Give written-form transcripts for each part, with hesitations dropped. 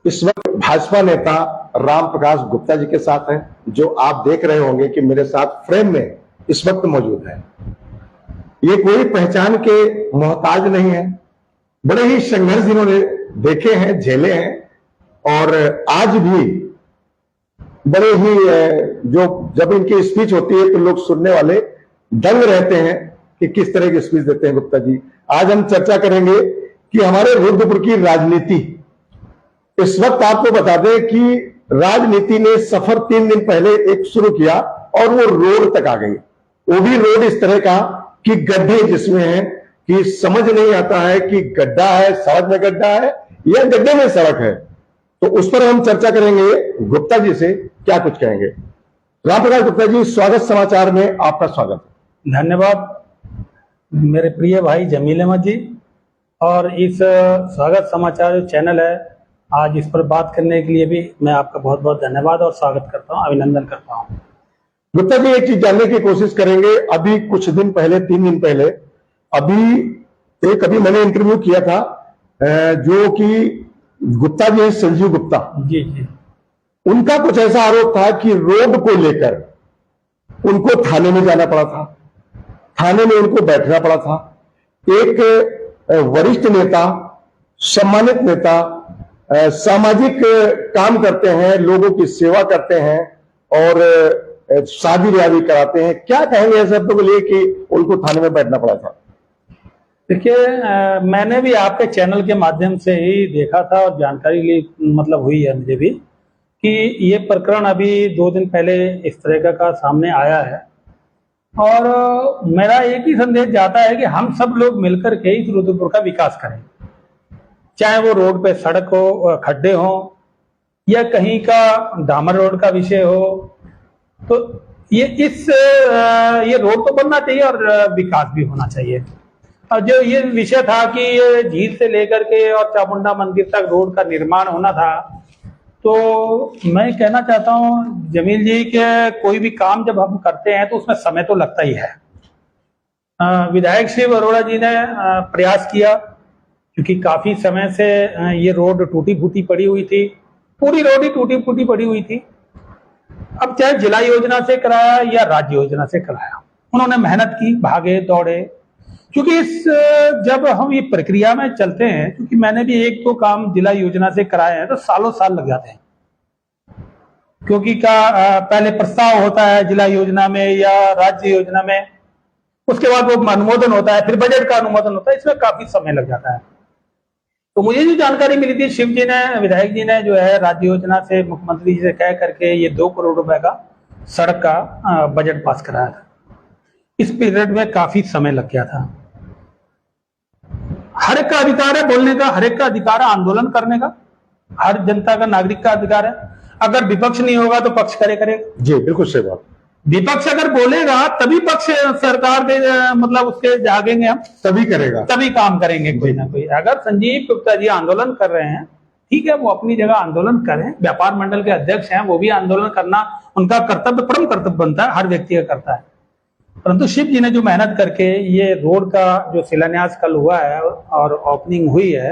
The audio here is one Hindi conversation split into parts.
इस वक्त भाजपा नेता राम प्रकाश गुप्ता जी के साथ हैं, जो आप देख रहे होंगे कि मेरे साथ फ्रेम में इस वक्त मौजूद है। ये कोई पहचान के मोहताज नहीं है, बड़े ही संघर्ष इन्होंने देखे हैं, झेले हैं, और आज भी बड़े ही जब इनकी स्पीच होती है तो लोग सुनने वाले दंग रहते हैं कि किस तरह की स्पीच देते हैं गुप्ता जी। आज हम चर्चा करेंगे कि हमारे रुद्रपुर की राजनीति, इस वक्त आपको बता दें कि राजनीति ने सफर 3 दिन पहले एक शुरू किया और वो रोड तक आ गई। वो भी रोड इस तरह का कि गड्ढे जिसमें है कि समझ नहीं आता है कि गड्ढा है, सड़क में गड्ढा है या गड्ढे में सड़क है। तो उस पर हम चर्चा करेंगे, गुप्ता जी से क्या कुछ कहेंगे। राम प्रकाश गुप्ता जी, स्वागत समाचार में आपका स्वागत है। धन्यवाद मेरे प्रिय भाई जमील अहमद जी, और इस स्वागत समाचार चैनल है, आज इस पर बात करने के लिए भी मैं आपका बहुत बहुत धन्यवाद और स्वागत करता हूं, अभिनंदन करता हूं। गुप्ता जी, एक चीज जानने की कोशिश करेंगे। अभी कुछ दिन पहले, 3 दिन पहले, अभी मैंने इंटरव्यू किया था, जो कि गुप्ता जी हैं, संजीव गुप्ता जी जी, उनका कुछ ऐसा आरोप था कि रोड को लेकर उनको थाने में जाना पड़ा था, थाने में उनको बैठना पड़ा था। एक वरिष्ठ नेता, सम्मानित नेता, सामाजिक काम करते हैं, लोगों की सेवा करते हैं और शादी ब्याह कराते हैं, क्या कहेंगे ऐसे शब्दों को लिए कि उनको थाने में बैठना पड़ा था? देखिए, मैंने भी आपके चैनल के माध्यम से ही देखा था और जानकारी ली, मतलब हुई है मुझे भी, कि ये प्रकरण अभी 2 दिन पहले इस तरह का सामने आया है। और मेरा एक ही संदेश जाता है कि हम सब लोग मिलकर के इस रुद्रपुर का विकास करें, चाहे वो रोड पे सड़क हो, खड्डे हो, या कहीं का डामर रोड का विषय हो। तो ये रोड तो बनना चाहिए और विकास भी होना चाहिए। और जो ये विषय था कि ये झील से लेकर के और चामुंडा मंदिर तक रोड का निर्माण होना था, तो मैं कहना चाहता हूं जमील जी के कोई भी काम जब हम करते हैं तो उसमें समय तो लगता ही है। विधायक श्री अरोड़ा जी ने प्रयास किया, क्योंकि काफी समय से ये रोड टूटी फूटी पड़ी हुई थी, पूरी रोड ही टूटी फूटी पड़ी हुई थी। अब चाहे जिला योजना से कराया या राज्य योजना से कराया, उन्होंने मेहनत की, भागे दौड़े, क्योंकि जब हम ये प्रक्रिया में चलते हैं, क्योंकि मैंने भी 1-2 काम जिला योजना से कराए हैं, तो सालों साल लग जाते हैं, क्योंकि पहले प्रस्ताव होता है जिला योजना में या राज्य योजना में, उसके बाद वो अनुमोदन होता है, फिर बजट का अनुमोदन होता है, इसमें काफी समय लग जाता है। तो मुझे जो जानकारी मिली थी, शिव जी ने, विधायक जी ने जो है राज्य योजना से मुख्यमंत्री जी से कह करके ये 2 करोड़ रुपए का सड़क का बजट पास कराया था। इस पीरियड में काफी समय लग गया था। हर एक का अधिकार है बोलने का, हर एक का अधिकार है आंदोलन करने का, हर जनता का, नागरिक का अधिकार है। अगर विपक्ष नहीं होगा तो पक्ष करेगा। जी बिल्कुल सही बात। विपक्ष अगर बोलेगा तभी पक्ष सरकार के मतलब उसके जागेंगे, हम तभी करेगा, तभी काम करेंगे कोई ना कोई। अगर संजीव गुप्ता जी आंदोलन कर रहे हैं, ठीक है, वो अपनी जगह आंदोलन करें, व्यापार मंडल के अध्यक्ष हैं, वो भी आंदोलन करना उनका कर्तव्य, परम कर्तव्य बनता है, हर व्यक्ति का करता है। परंतु शिव जी ने जो मेहनत करके ये रोड का जो शिलान्यास कल हुआ है और ओपनिंग हुई है,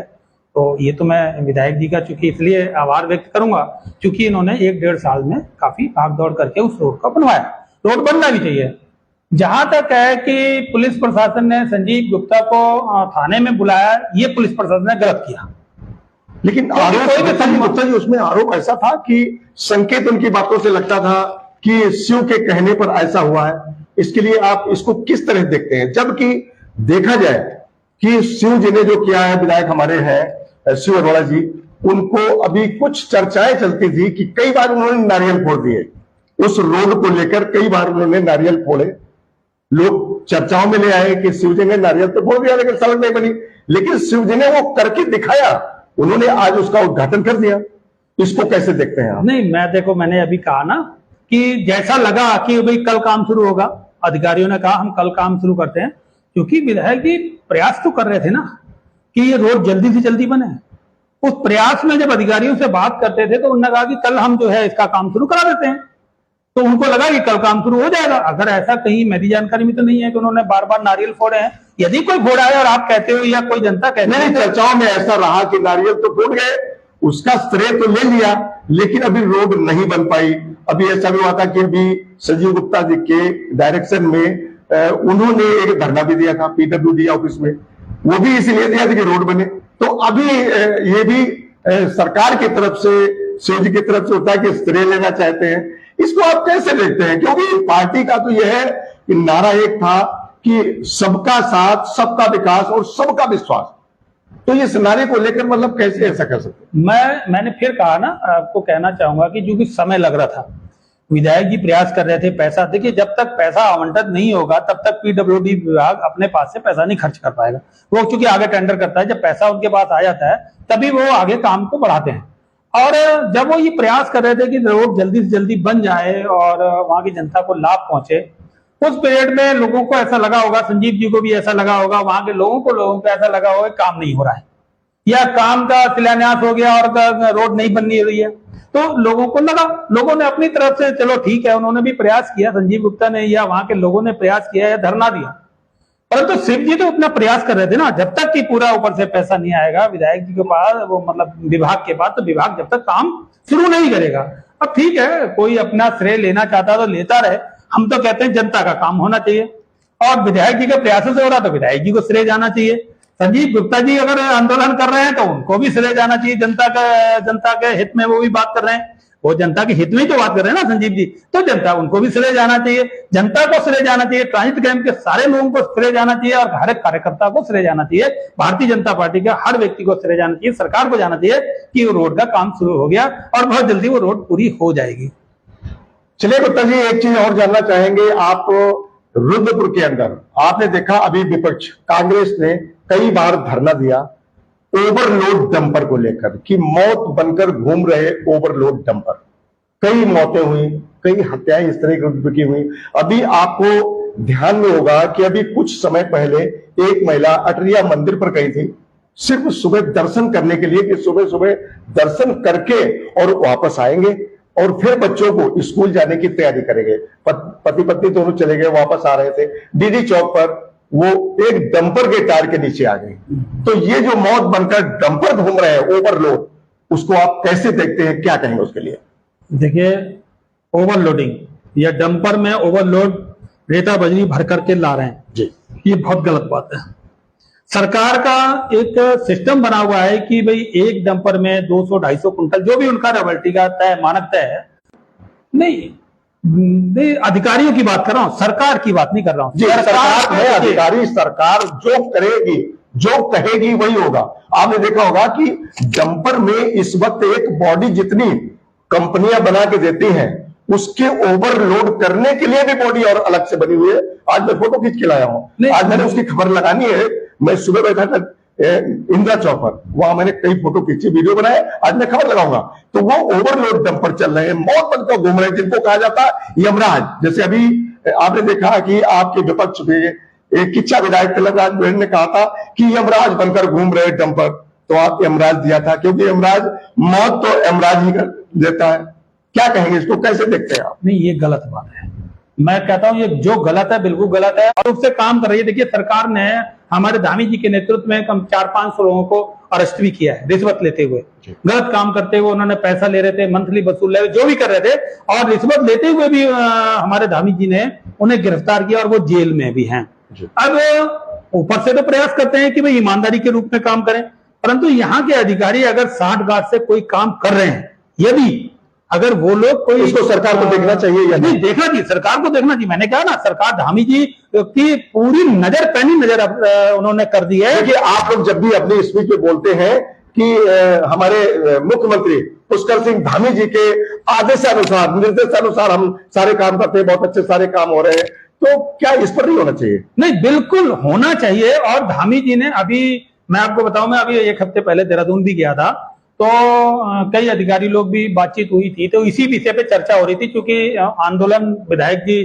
तो ये तो मैं विधायक जी का चूंकि इसलिए आभार व्यक्त करूंगा, क्योंकि इन्होंने 1-1.5 साल में काफी भाग दौड़ करके उस रोड को बनवाया। रोड बनना भी चाहिए। जहां तक है कि पुलिस प्रशासन ने संजीव गुप्ता को थाने में बुलाया, ये पुलिस प्रशासन ने गलत किया। लेकिन संजीव गुप्ता जी, उसमें आरोप ऐसा था कि संकेत उनकी बातों से लगता था कि शिव के कहने पर ऐसा हुआ है। इसके लिए आप इसको किस तरह देखते हैं? जबकि देखा जाए कि शिव जी ने जो किया है, विधायक हमारे हैं शिव अरोड़ा जी, उनको अभी कुछ चर्चाएं चलती थी कि कई बार उन्होंने नारियल फोड़ दिए उस रोड को लेकर, कई बार उन्होंने नारियल फोड़े। लोग चर्चाओं में ले आए कि शिव जी ने नारियल तो फोड़ दिया लेकिन सड़क नहीं बनी, लेकिन शिव जी ने वो करके दिखाया, उन्होंने आज उसका उद्घाटन कर दिया। इसको कैसे देखते हैं आप? नहीं, मैंने अभी कहा ना कि जैसा लगा कि भाई कल काम शुरू होगा, अधिकारियों ने कहा हम कल काम शुरू करते हैं, क्योंकि विधायक जी प्रयास तो कर रहे थे ना कि ये रोड जल्दी से जल्दी बने। उस प्रयास में जब अधिकारियों से बात करते थे तो उन्होंने कहा कि कल हम जो है इसका काम शुरू करा देते हैं, तो उनको लगा कि कल काम शुरू हो जाएगा। अगर ऐसा कहीं मेरी जानकारी में तो नहीं है कि उन्होंने बार बार नारियल फोड़े हैं। यदि कोई फोड़ा है और आप कहते हो या कोई जनता कहती है, नहीं, चर्चाओं में ऐसा रहा कि नारियल तो फूट गए, उसका श्रेय तो ले लिया, लेकिन अभी रोड नहीं बन पाई। अभी ऐसा भी हुआ था कि अभी संजीव गुप्ता जी के डायरेक्शन में उन्होंने एक धरना भी दिया था पीडब्ल्यूडी ऑफिस में, वो भी इसलिए दिया था कि रोड बने। तो अभी ये भी सरकार की तरफ से, शिव जी की तरफ से होता है कि श्रेय लेना चाहते हैं। इसको आप कैसे देखते हैं? क्योंकि पार्टी का तो यह है कि नारा एक था कि सबका साथ, सबका विकास और सबका विश्वास। तो ये नारे को लेकर मतलब कैसे ऐसा कर सकते? मैंने फिर कहा ना, आपको कहना चाहूंगा कि जो भी समय लग रहा था, विधायक जी प्रयास कर रहे थे पैसा, देखिए जब तक पैसा आवंटन नहीं होगा तब तक पीडब्ल्यूडी विभाग अपने पास से पैसा नहीं खर्च कर पाएगा। वो चूंकि आगे टेंडर करता है, जब पैसा उनके पास आ जाता है तभी वो आगे काम को बढ़ाते हैं। और जब वो ये प्रयास कर रहे थे कि रोड जल्दी से जल्दी बन जाए और वहां की जनता को लाभ पहुंचे, उस पीरियड में लोगों को ऐसा लगा होगा, संजीव जी को भी ऐसा लगा होगा, वहां के लोगों को ऐसा लगा होगा काम नहीं हो रहा है या काम का शिलान्यास हो गया और रोड नहीं बननी रही है। तो लोगों को लगा, लोगों ने अपनी तरफ से चलो ठीक है, उन्होंने भी प्रयास किया, संजीव गुप्ता ने या वहां के लोगों ने प्रयास किया या धरना दिया, परंतु शिव जी तो अपना प्रयास कर रहे थे ना। जब तक कि पूरा ऊपर से पैसा नहीं आएगा विधायक जी के पास, वो मतलब विभाग के पास, तो विभाग जब तक काम शुरू नहीं करेगा। अब ठीक है, कोई अपना श्रेय लेना चाहता तो लेता रहे, हम तो कहते हैं जनता का काम होना चाहिए और विधायक जी के प्रयासों से हो रहा तो विधायक जी को श्रेय जाना चाहिए। संजीव गुप्ता जी अगर आंदोलन कर रहे हैं तो उनको भी श्रेय जाना चाहिए, जनता के हित में वो भी बात कर रहे हैं, वो जनता के हित में ही तो बात कर रहे हैं ना संजीव जी, तो जनता उनको भी श्रेय जाना चाहिए, जनता को श्रेय जाना चाहिए, ट्रांजिट कैंप के सारे लोगों को श्रेय जाना चाहिए और हर एक कार्यकर्ता को श्रेय जाना चाहिए, भारतीय जनता पार्टी के हर व्यक्ति को श्रेय जाना चाहिए, सरकार को जाना चाहिए कि वो रोड का काम शुरू हो गया और बहुत जल्दी वो रोड पूरी हो जाएगी। चलिए गुप्ता जी, एक चीज और जानना चाहेंगे। आप रुद्रपुर के अंदर आपने देखा अभी विपक्ष कांग्रेस ने कई बार धरना दिया ओवरलोड डंपर को लेकर कि मौत बनकर घूम रहे ओवरलोड डंपर। कई मौतें हुई, कई हत्याएं इस तरह की हुई। अभी आपको ध्यान में होगा कि अभी कुछ समय पहले एक महिला अटरिया मंदिर पर गई थी सिर्फ सुबह दर्शन करने के लिए कि सुबह सुबह दर्शन करके और वापस आएंगे और फिर बच्चों को स्कूल जाने की तैयारी करेंगे। पति पत्नी दोनों चले गए, वापस आ रहे थे, डीडी चौक पर वो एक डंपर के टायर के नीचे आ गई। तो ये जो मौत बनकर डंपर घूम रहे हैं ओवरलोड, उसको आप कैसे देखते हैं, क्या कहेंगे उसके लिए? देखिए, ओवरलोडिंग या डंपर में ओवरलोड रेता बजरी भर करके ला रहे हैं जी, ये बहुत गलत बात है। सरकार का एक सिस्टम बना हुआ है कि भाई एक डंपर में 200-250 कुंटल, जो भी उनका रॉयल्टी का तय मानक तय है, नहीं अधिकारियों की बात कर रहा हूं, सरकार की बात नहीं कर रहा हूं। जी, सरकार है अधिकारी, सरकार जो करेगी, जो कहेगी वही होगा। आपने देखा होगा कि डंपर में इस वक्त एक बॉडी जितनी कंपनियां बना के देती हैं, उसके ओवरलोड करने के लिए भी बॉडी और अलग से बनी हुई है। आज मैं फोटो खींच के लाया हूं, आज मैंने उसकी खबर लगानी है। मैं सुबह बैठा था इंदिरा चौक पर, वहां मैंने कई फोटो खींची, वीडियो बनाए, आज मैं खबर लगाऊंगा। तो वो ओवरलोड डंपर चल रहे हैं, मौत बनकर घूम रहे हैं, जिनको कहा जाता है यमराज। जैसे अभी आपने देखा कि आपके विपक्ष में एक किच्चा विधायक तिलकराज बहन ने कहा था कि यमराज बनकर घूम रहे डंपर, तो आप यमराज दिया था, क्योंकि यमराज मौत तो यमराज ही कर देता है। क्या कहेंगे, इसको कैसे देखते हैं आप? नहीं, ये गलत बात है। मैं कहता हूं ये जो गलत है बिल्कुल गलत है और उससे काम कर रही है। देखिए, सरकार ने हमारे धामी जी के नेतृत्व में कम 400-500 लोगों को अरेस्ट भी किया है रिश्वत लेते हुए, गलत काम करते हुए। उन्होंने पैसा ले रहे थे, मंथली वसूल रहे, जो भी कर रहे थे, और रिश्वत लेते हुए भी हमारे धामी जी ने उन्हें गिरफ्तार किया और वो जेल में भी हैं। अब ऊपर से तो प्रयास करते हैं कि भाई ईमानदारी के रूप में काम करें, परंतु यहाँ के अधिकारी अगर साठगांठ से कोई काम कर रहे हैं, यदि अगर वो लोग कोई, इसको सरकार को देखना चाहिए या नहीं? देखना चाहिए, सरकार को देखना चाहिए। मैंने कहा ना, सरकार धामी जी की पूरी नजर पैनी नजर उन्होंने कर दी है। देखिए, आप लोग जब भी अपनी स्पीच में बोलते हैं कि हमारे मुख्यमंत्री पुष्कर सिंह धामी जी के आदेशानुसार, निर्देशानुसार हम सारे काम करते हैं, बहुत अच्छे सारे काम हो रहे हैं, तो क्या इस पर नहीं होना चाहिए? नहीं, बिल्कुल होना चाहिए। और धामी जी ने अभी, मैं आपको बताऊं, मैं अभी 1 हफ्ते पहले देहरादून भी गया था, तो कई अधिकारी लोग भी बातचीत हुई थी, तो इसी विषय पे चर्चा हो रही थी, क्योंकि आंदोलन विधायक जी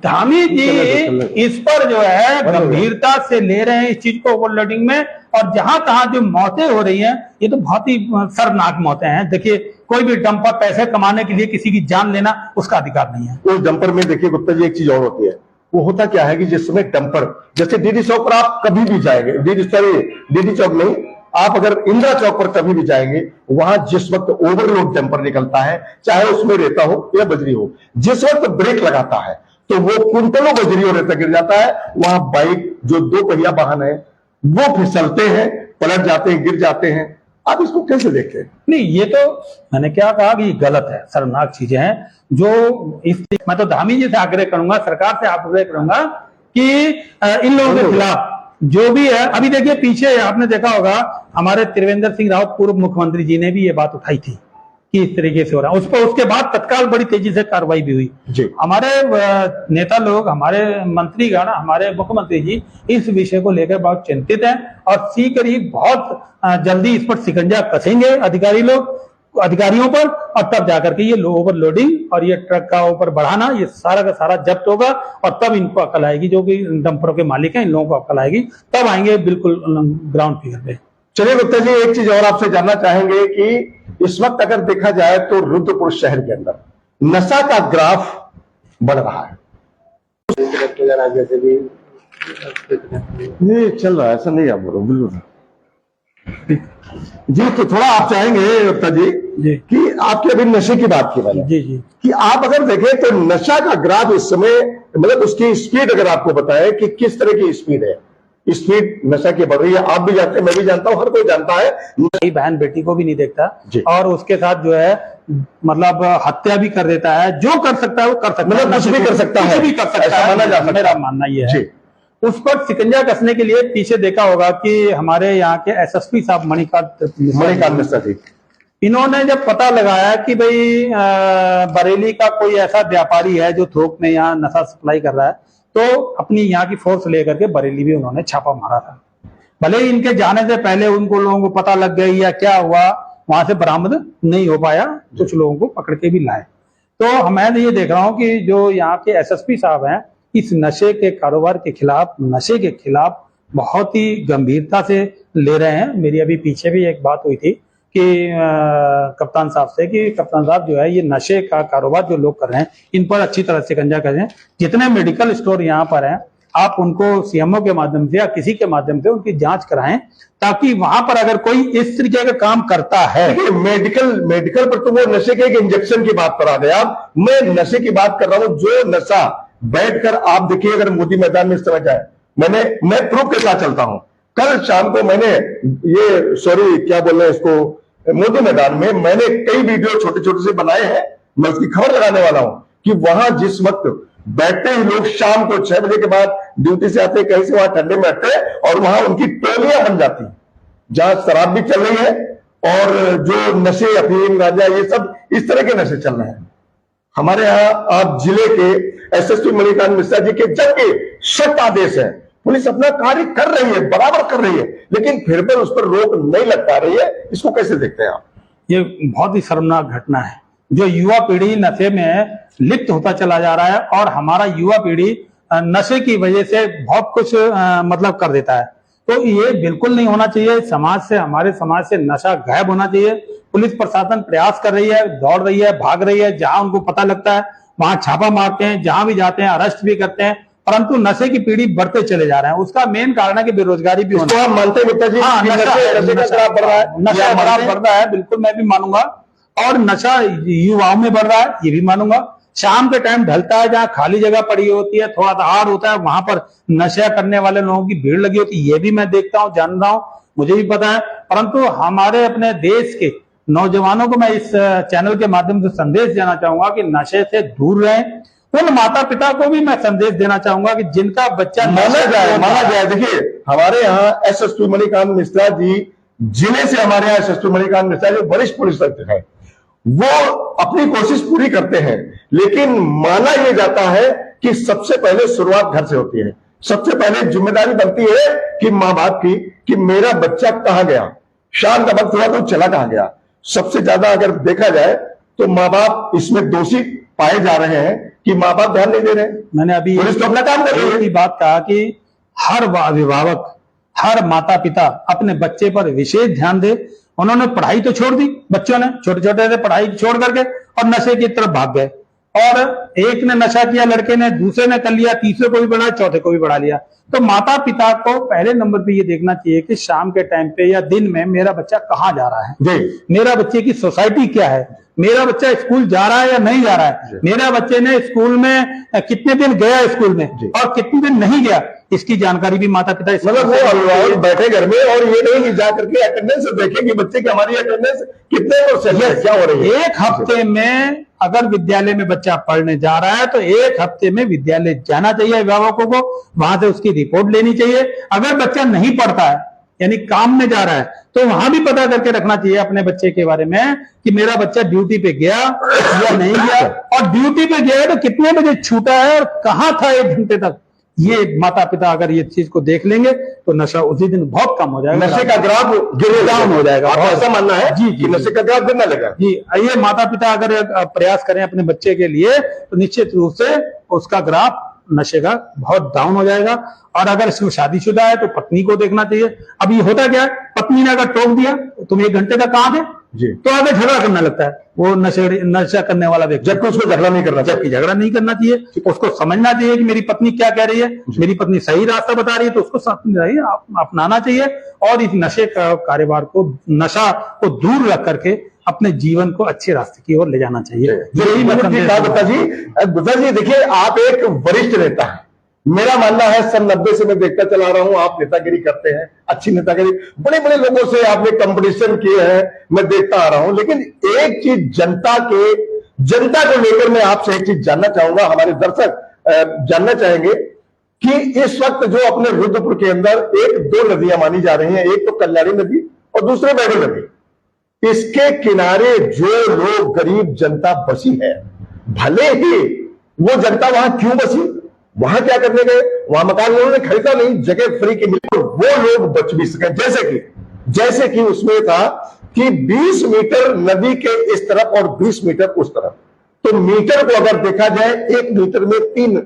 धामी जी इस पर जो है गंभीरता से ले रहे हैं इस चीज को, ओवरलोडिंग में। और जहां तहां जो मौतें हो रही हैं, ये तो बहुत ही शर्मनाक मौतें हैं। देखिए, कोई भी डंपर पैसे कमाने के लिए किसी की जान लेना उसका अधिकार नहीं है। उस डंपर में देखिए गुप्ता जी, एक चीज और होती है, वो होता क्या है कि जिस समय डंपर, जैसे डीडी चौक पर आप कभी भी जाएंगे, डीडी चौक नहीं, आप अगर इंदिरा चौक पर कभी भी जाएंगे, वहां जिस वक्त ओवरलोड टेम्पर निकलता है, चाहे उसमें रेता हो या बजरी हो, जिस वक्त ब्रेक लगाता है तो वो कुंटलों बजरी और रेता गिर जाता है। वहां बाइक जो 2 पहिया वाहन है वो फिसलते हैं, पलट जाते हैं, गिर जाते हैं। आप इसको कैसे देखते हैं? नहीं, ये तो मैंने क्या कहा कि गलत है, शर्मनाक चीजें हैं जो मैं तो धामी जी से आग्रह करूंगा, सरकार से आग्रह करूंगा कि इन लोगों के खिलाफ जो भी है। अभी देखिए पीछे आपने देखा होगा हमारे त्रिवेंद्र सिंह रावत पूर्व मुख्यमंत्री जी ने भी ये बात उठाई थी कि इस तरीके से हो रहा है, उस पर उसके बाद तत्काल बड़ी तेजी से कार्रवाई भी हुई जी। हमारे नेता लोग, हमारे मंत्रीगण, हमारे मुख्यमंत्री जी इस विषय को लेकर बहुत चिंतित हैं और शीघ्र ही बहुत जल्दी इस पर शिकंजा कसेंगे अधिकारियों पर, और तब जाकर के ये ओवरलोडिंग और ये ट्रक का ऊपर बढ़ाना, ये सारा का सारा जब्त होगा और तब इनको अकल आएगी, जो कि डंपरों के मालिक हैं इन लोगों को अकल आएगी, तब आएंगे बिल्कुल ग्राउंड फिगर पे। चलिए गुप्ता जी, एक चीज और आपसे जानना चाहेंगे कि इस वक्त अगर देखा जाए तो रुद्रपुर शहर के अंदर नशा का ग्राफ बढ़ रहा है। ये चल रहा है, ऐसा नहीं आप बोलो, बिल्कुल जी। तो थोड़ा आप चाहेंगे गुप्ता जी कि आपके अभी नशे की बात की मैंने जी जी कि आप अगर देखें तो नशा का ग्राफ इस समय, मतलब उसकी स्पीड अगर आपको बताएं कि किस तरह की स्पीड है, स्पीड नशा की बढ़ रही है। आप भी जानते हैं, मैं भी जानता हूं, हर कोई जानता है। बहन बेटी को भी नहीं देखता और उसके साथ जो है मतलब हत्या भी कर देता है, जो कर सकता है वो कर सकता है, मतलब कुछ भी कर सकता है, कुछ भी कर सकता है, मेरा मानना ये है। उस पर शिकंजा कसने के लिए पीछे देखा होगा कि हमारे यहाँ के एसएसपी साहब मणिकांत मिश्रा जी, इन्होंने जब पता लगाया कि भाई बरेली का कोई ऐसा व्यापारी है जो थोक में यहाँ नशा सप्लाई कर रहा है, तो अपनी यहाँ की फोर्स लेकर के बरेली भी उन्होंने छापा मारा था। भले ही इनके जाने से पहले उनको लोगों को पता लग गई या क्या हुआ, वहां से बरामद नहीं हो पाया, कुछ लोगों को पकड़ के भी लाए। तो मैं ये देख रहा हूँ कि जो यहाँ के एसएसपी साहब हैं इस नशे के कारोबार के खिलाफ, नशे के खिलाफ बहुत ही गंभीरता से ले रहे हैं। मेरी अभी पीछे भी एक बात हुई थी कि कप्तान साहब से कि कप्तान साहब जो है ये नशे का कारोबार जो लोग कर रहे हैं इन पर अच्छी तरह से शिकंजा करें। जितने मेडिकल स्टोर यहाँ पर हैं आप उनको सीएमओ के माध्यम से या किसी के माध्यम से उनकी जांच कराएं, ताकि वहां पर अगर कोई इस तरीके का काम करता है। मेडिकल पर तो वो नशे के एक इंजेक्शन की बात पर आ गए आप, मैं नशे की बात कर रहा हूं। जो नशा बैठकर आप देखिए, अगर मोदी मैदान में इस तरह जाए, मैं प्रूफ के साथ चलता हूं। कल शाम को मैंने क्या बोल रहे हैं इसको, मोदी मैदान में मैंने कई वीडियो छोटे छोटे से बनाए हैं। मैं उसकी खबर लगाने वाला हूं कि वहां जिस वक्त बैठते हैं लोग, शाम को 6 बजे के बाद ड्यूटी से आते हैं, कहीं से वहां ठंडे में बैठते हैं और वहां उनकी टोलियां बन जाती हैं, जहां शराब भी चल रही है और जो नशे, अफीम, गांजा, ये सब इस तरह के नशे चल रहे हैं। हमारे यहाँ आप जिले के एसएसपी मणिकांत मिश्रा जी के जबकि सख्त आदेश है, पुलिस अपना कार्य कर रही है, बराबर कर रही है, लेकिन फिर भी उस पर रोक नहीं लग पा रही है। इसको कैसे देखते हैं आप? ये बहुत ही शर्मनाक घटना है। जो युवा पीढ़ी नशे में लिप्त होता चला जा रहा है और हमारा युवा पीढ़ी नशे की वजह से बहुत कुछ मतलब कर देता है, तो ये बिल्कुल नहीं होना चाहिए। समाज से, हमारे समाज से नशा गायब होना चाहिए। पुलिस प्रशासन प्रयास कर रही है, दौड़ रही है, भाग रही है, जहां उनको पता लगता है वहां छापा मारते हैं, जहां भी जाते हैं अरेस्ट भी करते हैं, परंतु नशे की पीढ़ी बढ़ते चले जा रहे हैं। उसका मेन कारण है कि बेरोजगारी भी होना। आप मानते हैं मित्र जी? हाँ, नशा बढ़ रहा है, नशा बढ़ रहा है, बिल्कुल मैं भी मानूंगा। और नशा युवाओं में बढ़ रहा है, ये भी मानूंगा। शाम के टाइम ढलता है, जहां खाली जगह पड़ी होती है, थोड़ा दहाड़ होता है, वहां पर नशा करने वाले लोगों की भीड़ लगी होती है, ये भी मैं देखता हूं, जान रहा हूं, मुझे भी पता है। परंतु हमारे अपने देश के नौजवानों को मैं इस चैनल के माध्यम से संदेश देना चाहूंगा कि नशे से दूर रहें। उन माता पिता को भी मैं संदेश देना चाहूंगा कि जिनका बच्चा माना जाए। देखिए, हमारे यहाँ एसएसपी मणिकांत मिश्रा जी, जिले से हमारे यहाँ एसएसपी मणिकांत मिश्रा जो वरिष्ठ पुलिस अधीक्षक है, वो अपनी कोशिश पूरी करते हैं, लेकिन माना यह जाता है कि सबसे पहले शुरुआत घर से होती है। सबसे पहले जिम्मेदारी बनती है कि माँ बाप की, कि मेरा बच्चा कहां गया, शाम का वक्त हुआ तो चला कहां गया। सबसे ज्यादा अगर देखा जाए तो माँ बाप इसमें दोषी पाए जा रहे हैं कि माँ बाप ध्यान नहीं दे रहे। मैंने अभी पुलिस तो अपना काम कर रही है, बात कहा कि हर अभिभावक, हर माता पिता अपने बच्चे पर विशेष ध्यान दे। उन्होंने पढ़ाई तो छोड़ दी, बच्चों ने छोटे छोटे से पढ़ाई छोड़ करके और नशे की तरफ भाग गए। और एक ने नशा किया लड़के ने, दूसरे ने कर लिया, तीसरे को भी बढ़ा, चौथे को भी बढ़ा लिया। तो माता पिता को पहले नंबर पे ये देखना चाहिए कि शाम के टाइम पे या दिन में मेरा बच्चा कहाँ जा रहा है, मेरा बच्चे की सोसाइटी क्या है, मेरा बच्चा स्कूल जा रहा है या नहीं जा रहा है, मेरा बच्चे ने स्कूल में कितने दिन गया स्कूल में और कितने दिन नहीं गया, इसकी जानकारी भी माता पिता मतलब वो अभिभावक बैठे घर में और ये नहीं जा करके अटेंडेंस देखें कि बच्चे की हमारी अटेंडेंस कितने परसेंट है, क्या हो रही है। एक हफ्ते में अगर विद्यालय में बच्चा पढ़ने जा रहा है तो एक हफ्ते में विद्यालय जाना चाहिए अभिभावकों को, वहां से उसकी रिपोर्ट लेनी चाहिए। अगर बच्चा नहीं पढ़ता है यानी काम में जा रहा है तो वहां भी पता करके रखना चाहिए अपने बच्चे के बारे में कि मेरा बच्चा ड्यूटी पे गया या नहीं गया, और ड्यूटी पे गया तो कितने बजे छूटा है और कहाँ था 1 घंटे तक। ये माता पिता अगर ये चीज को देख लेंगे तो नशा उसी दिन बहुत कम हो जाएगा, नशे का ग्राफ डाउन हो जाएगा। ऐसा मानना है जी, नशे का ग्राफ गिरने लगा जी। ये माता पिता अगर प्रयास करें अपने बच्चे के लिए तो निश्चित रूप से उसका ग्राफ नशे का बहुत डाउन हो जाएगा। और अगर इसमें शादीशुदा है तो पत्नी को देखना चाहिए। अब ये होता क्या है, पत्नी ने अगर टोक दिया तुम 1 घंटे तक कहां थे जी, तो आगे झगड़ा करने लगता है वो नशा करने वाला व्यक्ति, जबकि उसको झगड़ा नहीं करना, जबकि झगड़ा नहीं करना चाहिए। उसको समझना चाहिए कि मेरी पत्नी क्या कह रही है, मेरी पत्नी सही रास्ता बता रही है तो उसको अपनाना चाहिए और इस नशे का कारोबार को, नशा को दूर रख करके अपने जीवन को अच्छे रास्ते की ओर ले जाना चाहिए। यही गुप्ता जी देखिए, आप एक वरिष्ठ नेता हैं। मेरा मानना है सन 90 से मैं देखता चला रहा हूं आप नेतागिरी करते हैं, अच्छी नेतागिरी, बड़े बड़े लोगों से आपने कंपटीशन किए हैं, मैं देखता आ रहा हूं। लेकिन एक चीज जनता को लेकर मैं आपसे एक चीज जानना चाहूंगा, हमारे दर्शक जानना चाहेंगे कि इस वक्त जो अपने रुद्रपुर के अंदर 1-2 नदियां मानी जा रही हैं, एक तो कल्याणी नदी और दूसरे बैगल नदी, इसके किनारे जो लोग गरीब जनता बसी है, भले ही वो जनता वहां क्यों बसी, वहां क्या करने गए, वहां मकान उन्होंने खरीदा नहीं, जगह फ्री की मिली, वो लोग बच भी सके। जैसे कि उसमें था कि 20 मीटर नदी के इस तरफ और 20 मीटर उस तरफ, तो मीटर को अगर देखा जाए 1 मीटर में 3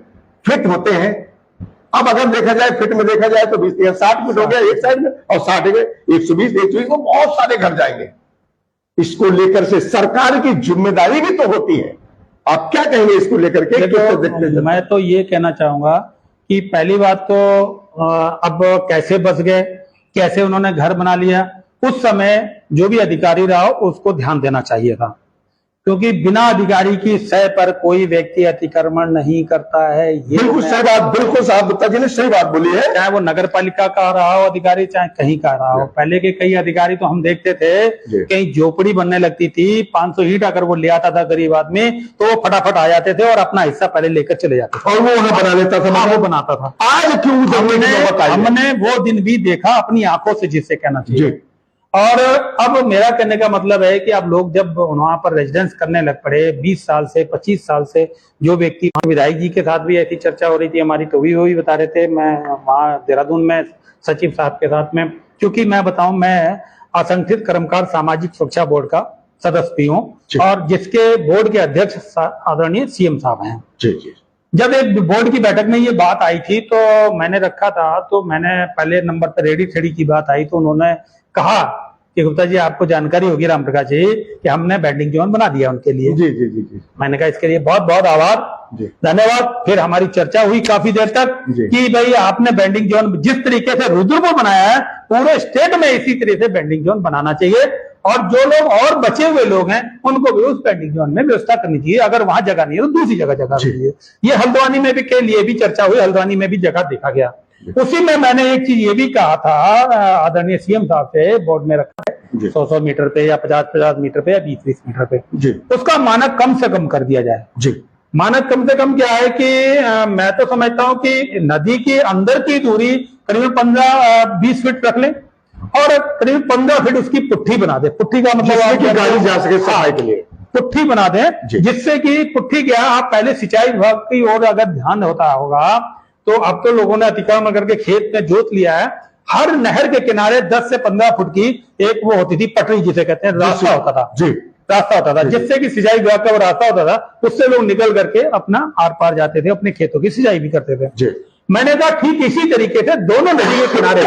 फीट होते हैं। अब अगर देखा जाए फीट में देखा जाए तो 20 या 60 फीट हो गया एक साइड में, और 60 में 120 तो बहुत सारे घर जाएंगे। इसको लेकर से सरकार की जिम्मेदारी भी तो होती है। आप क्या कहेंगे इसको लेकर के? देखो, मैं तो ये कहना चाहूंगा कि पहली बात तो अब कैसे बच गए, कैसे उन्होंने घर बना लिया, उस समय जो भी अधिकारी रहा हो उसको ध्यान देना चाहिए था, क्योंकि बिना अधिकारी की सह पर कोई व्यक्ति अतिक्रमण नहीं करता है। ये बिल्कुल सही बात, बिल्कुल साहब गुप्ता जी ने सही बात बोली है। चाहे वो नगर पालिका का रहा हो अधिकारी, चाहे कहीं का रहा हो। पहले के कई अधिकारी तो हम देखते थे, कहीं झोपड़ी बनने लगती थी, 500 ईंट अगर वो ले आता था गरीब आदमी तो वो फटाफट आ जाते थे और अपना हिस्सा पहले लेकर चले जाते थे, और वो उन्हें बना लेता था, वो बनाता था। आज क्यों हमने वो दिन भी देखा अपनी आंखों से, जिससे कहना चाहिए। और अब मेरा कहने का मतलब है कि अब लोग जब वहां पर रेजिडेंस करने लग पड़े 20 साल से 25 साल से, जो व्यक्ति विधायक जी के साथ भी ऐसी चर्चा हो रही थी हमारी, तो भी वो भी बता रहे थे, मैं वहां देहरादून में सचिव साहब के साथ में, क्योंकि मैं बताऊं मैं असंगठित कर्मकार सामाजिक सुरक्षा बोर्ड का सदस्य भी हूँ और जिसके बोर्ड के अध्यक्ष आदरणीय सीएम साहब हैं। जब एक बोर्ड की बैठक में ये बात आई थी तो मैंने रखा था, तो मैंने पहले नंबर पर रेडी थेड़ी की बात आई तो उन्होंने कहा कि गुप्ता जी आपको जानकारी होगी राम प्रकाश जी कि हमने बेंडिंग जोन बना दिया उनके लिए। जी। मैंने कहा इसके लिए बहुत बहुत आभार, धन्यवाद। फिर हमारी चर्चा हुई काफी देर तक कि भाई आपने बेंडिंग जोन जिस तरीके से रुद्रपुर बनाया है पूरे स्टेट में इसी तरह से बेंडिंग जोन बनाना चाहिए, और जो लोग और बचे हुए लोग हैं उनको भी उस बेंडिंग जोन में व्यवस्था करनी चाहिए। अगर वहां जगह नहीं है तो दूसरी जगह दीजिए। ये हल्द्वानी में भी के लिए भी चर्चा हुई, हल्द्वानी में भी जगह देखा गया। उसी में मैंने एक चीज ये भी कहा था आदरणीय सीएम साहब से, बोर्ड में रखा है 100-100 मीटर पे या 50-50 मीटर पे या 20-20 मीटर पे, उसका मानक कम से कम कर दिया जाए। मानक कम से कम क्या है कि मैं तो समझता हूं कि नदी के अंदर की दूरी करीब 15-20 फीट रख लें और करीब 15 फीट उसकी पुट्ठी बना दे। पुट्ठी का मतलब गाड़ी जा सके सफाई के लिए पुट्ठी बना दें, जिससे कि पुट्ठी क्या, आप पहले सिंचाई विभाग की ओर अगर ध्यान होता होगा तो अब तो लोगों ने अतिक्रमण करके खेत में जोत लिया है। हर नहर के किनारे 10 से 15 फुट की एक वो होती थी पटरी, जिसे कहते हैं, रास्ता होता था। रास्ता होता था जिससे कि सिंचाई विभाग का वो रास्ता होता था, उससे लोग निकल करके अपना आर पार जाते थे, अपने खेतों की सिंचाई भी करते थे। मैंने कहा ठीक इसी तरीके से दोनों नदी के किनारे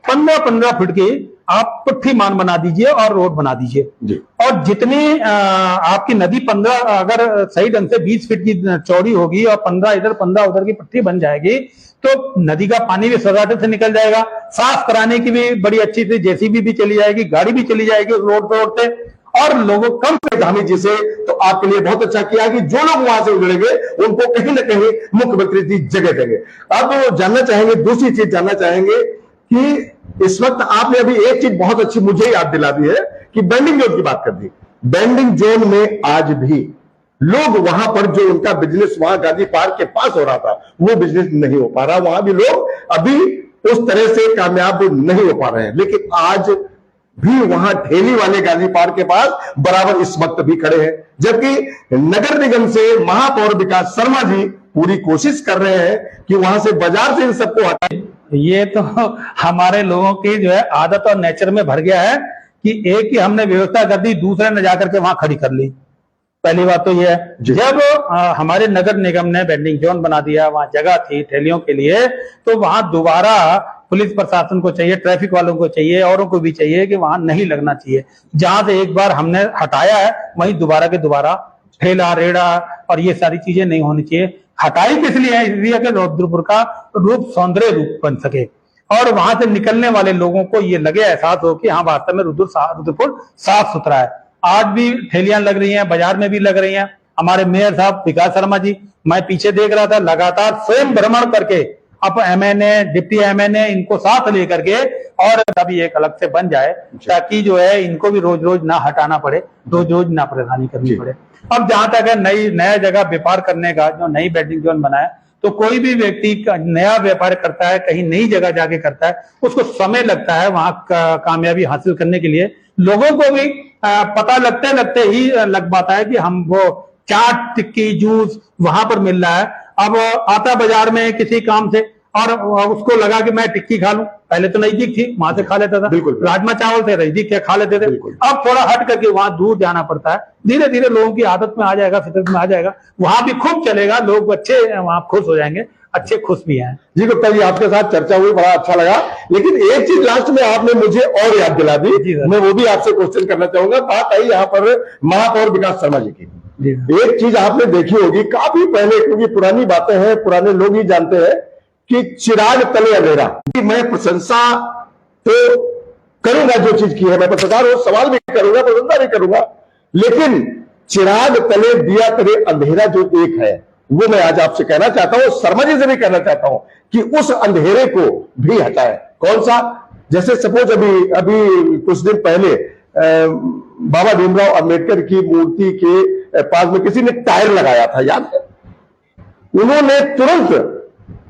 15-15 फुट की आप पुट्ठी मान बना दीजिए और रोड बना दीजिए जी। और जितनी आपकी नदी 15 अगर सही ढंग से 20 फीट की चौड़ी होगी और 15 इधर 15 उधर की पट्टी बन जाएगी तो नदी का पानी भी सराटे से निकल जाएगा। साफ कराने की भी बड़ी अच्छी से जेसीबी भी चली जाएगी, गाड़ी भी चली जाएगी उस रोड पे और लोगों कम धामी जी से तो आपके लिए बहुत अच्छा किया कि जो लोग वहां से उजड़ेंगे उनको कहीं ना कहीं मुख्यमंत्री जी जगह देंगे। अब जानना चाहेंगे, दूसरी चीज जानना चाहेंगे कि इस वक्त आपने अभी एक चीज बहुत अच्छी मुझे याद दिला दी है कि बेंडिंग जोन की बात कर दी। बेंडिंग जोन में आज भी लोग वहां पर जो उनका बिजनेस वहां गांधी पार्क के पास हो रहा था वो बिजनेस नहीं हो पा रहा, वहां भी लोग अभी उस तरह से कामयाब नहीं हो पा रहे हैं। लेकिन आज भी वहां ठेली वाले गांधी पार्क के पास बराबर इस वक्त भी खड़े हैं, जबकि नगर निगम से महापौर विकास शर्मा जी पूरी कोशिश कर रहे हैं कि वहां से बाजार से इन सबको हटाएं। ये तो हमारे लोगों की जो है आदत और नेचर में भर गया है कि एक ही हमने व्यवस्था कर दी, दूसरे ने जाकर के वहां खड़ी कर ली। पहली बात तो ये है जब हमारे नगर निगम ने बेंडिंग जोन बना दिया, वहां जगह थी ठेलियों के लिए, तो वहां दोबारा पुलिस प्रशासन को चाहिए, ट्रैफिक वालों को चाहिए, औरों को भी चाहिए कि वहां नहीं लगना चाहिए। जहां से एक बार हमने हटाया है वहीं दोबारा के दोबारा ठेला रेड़ा और ये सारी चीजें नहीं होनी चाहिए। हटाई किस लिए है? इसलिए कि रुद्रपुर का रूप सौंदर्य रूप बन सके और वहां से निकलने वाले लोगों को ये लगे, एहसास हो कि हाँ वास्तव में रुद्रपुर साफ सुथरा है। आज भी ठेलियां लग रही हैं, बाजार में भी लग रही हैं। हमारे मेयर साहब विकास शर्मा जी, मैं पीछे देख रहा था, लगातार स्वयं भ्रमण करके अब एमएनए डिप्टी एमएनए इनको साथ लेकर के और तभी एक अलग से बन जाए ताकि जो है इनको भी रोज रोज ना हटाना पड़े, रोज रोज ना परेशानी करनी पड़े। अब जहां तक है नया जगह व्यापार करने का, जो नई बेंडिंग जोन बना है, तो कोई भी व्यक्ति नया व्यापार करता है, कहीं नई जगह जाके करता है, उसको समय लगता है वहां कामयाबी हासिल करने के लिए। लोगों को भी पता लगते लगते ही लग पाता है कि हम वो चाट टिक्की जूस वहां पर मिल रहा है। अब आता बाजार में किसी काम से और उसको लगा कि मैं टिक्की खा लूं, पहले तो नजदीक थी वहां से खा लेता था, राजमा चावल से नजदीक खा लेते थे, अब थोड़ा हट करके वहां दूर जाना पड़ता है। धीरे धीरे लोगों की आदत में आ जाएगा, फितरत में आ जाएगा, वहां भी खूब चलेगा, लोग अच्छे वहां खुश हो जाएंगे, अच्छे खुश भी हैं। जी गुप्ता जी, आपके साथ चर्चा हुई, बड़ा अच्छा लगा। लेकिन एक चीज लास्ट में आपने मुझे और याद दिला दी, मैं वो भी आपसे क्वेश्चन करना चाहूंगा। बात आई यहाँ पर महापौर विकास शर्मा जी की। एक चीज आपने देखी होगी काफी पहले, क्योंकि पुरानी बातें हैं, पुराने लोग ही जानते हैं कि चिराग तले अंधेरा। मैं प्रशंसा तो करूंगा जो चीज की है, मैं पत्रकार हूं, सवाल भी करूंगा, प्रशंसा भी करूंगा, लेकिन चिराग तले दिया तले अंधेरा जो एक है वो मैं आज आपसे कहना चाहता हूं, शर्मा जी से भी कहना चाहता हूं कि उस अंधेरे को भी हटाए। कौन सा? जैसे सपोज अभी कुछ दिन पहले बाबा भीमराव अंबेडकर की मूर्ति के पास में किसी ने टायर लगाया था, याद है? उन्होंने तुरंत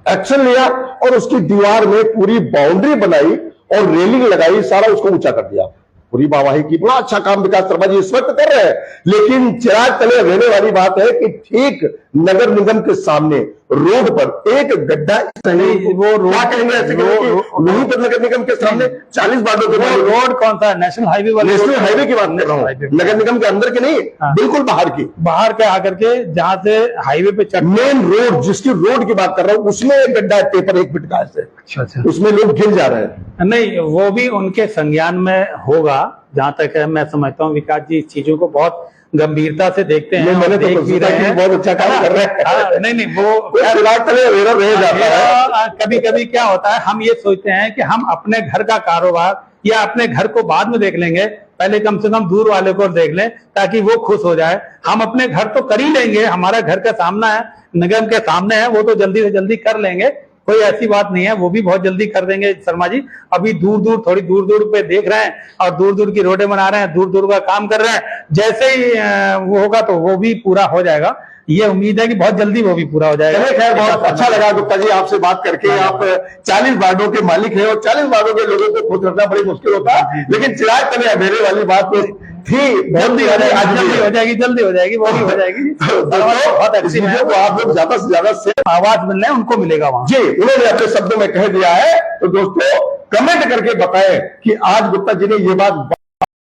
एक्शन लिया और उसकी दीवार में पूरी बाउंड्री बनाई और रेलिंग लगाई, सारा उसको ऊंचा कर दिया। पूरी वाहवाही की, बड़ा अच्छा काम विकास शर्मा जी इस वक्त कर रहे हैं। लेकिन चिराग तले रहने वाली बात है कि ठीक नगर निगम के सामने रोड पर एक गड्ढा, वो रोड कहेंगे ऐसे वहीं पर नगर निगम के सामने 40 वार्डों के रोड कौन सा? नेशनल हाईवे वाले? नेशनल हाईवे की बात कर रहा हूँ, नगर निगम के अंदर की नहीं, बिल्कुल बाहर की, बाहर के आकर के जहां से हाईवे पे मेन रोड, जिसकी रोड की बात कर रहा हूँ, उसमें एक गड्ढा है पेपर 1 फीट का से। अच्छा, उसमें लोग गिर जा रहे हैं। नहीं, वो भी उनके संज्ञान में होगा जहां तक है। मैं समझता हूँ विकास जी इस चीजों को बहुत गंभीरता से देखते हैं, मैंने देख भी रहे हैं, बहुत अच्छा काम कर रहे हैं। नहीं वो कभी कभी क्या होता है, हम ये सोचते हैं कि हम अपने घर का कारोबार या अपने घर को बाद में देख लेंगे, पहले कम से कम दूर वाले को देख लें ताकि वो खुश हो जाए। हम अपने घर तो कर ही लेंगे, हमारा घर का सामना है, निगम के सामने है, वो तो जल्दी से जल्दी कर लेंगे, कोई ऐसी बात नहीं है, वो भी बहुत जल्दी कर देंगे शर्मा जी। अभी थोड़ी दूर दूर पे देख रहे हैं और दूर दूर की रोडें बना रहे हैं, दूर दूर का काम कर रहे हैं। जैसे ही वो होगा तो वो भी पूरा हो जाएगा, ये उम्मीद है कि बहुत जल्दी वो भी पूरा हो जाएगा। खैर, बहुत अच्छा लगा गुप्ता जी आपसे बात करके। आप 40 वार्डों के मालिक हैं और 40 वार्डों के लोगों को खुश रखना बड़ी मुश्किल होता है, लेकिन चिराग तले अंधेरे वाली बात तो थी, जल्दी हो जाएगी, वो भी हो जाएगी। बहुत अच्छी है, वो आप लोग ज्यादा से ज्यादा से आवाज मिल रहे हैं उनको मिलेगा वहां। जी, उन्होंने अपने शब्दों में कह दिया है। तो दोस्तों कमेंट करके बताएं कि आज गुप्ता जी ने ये बात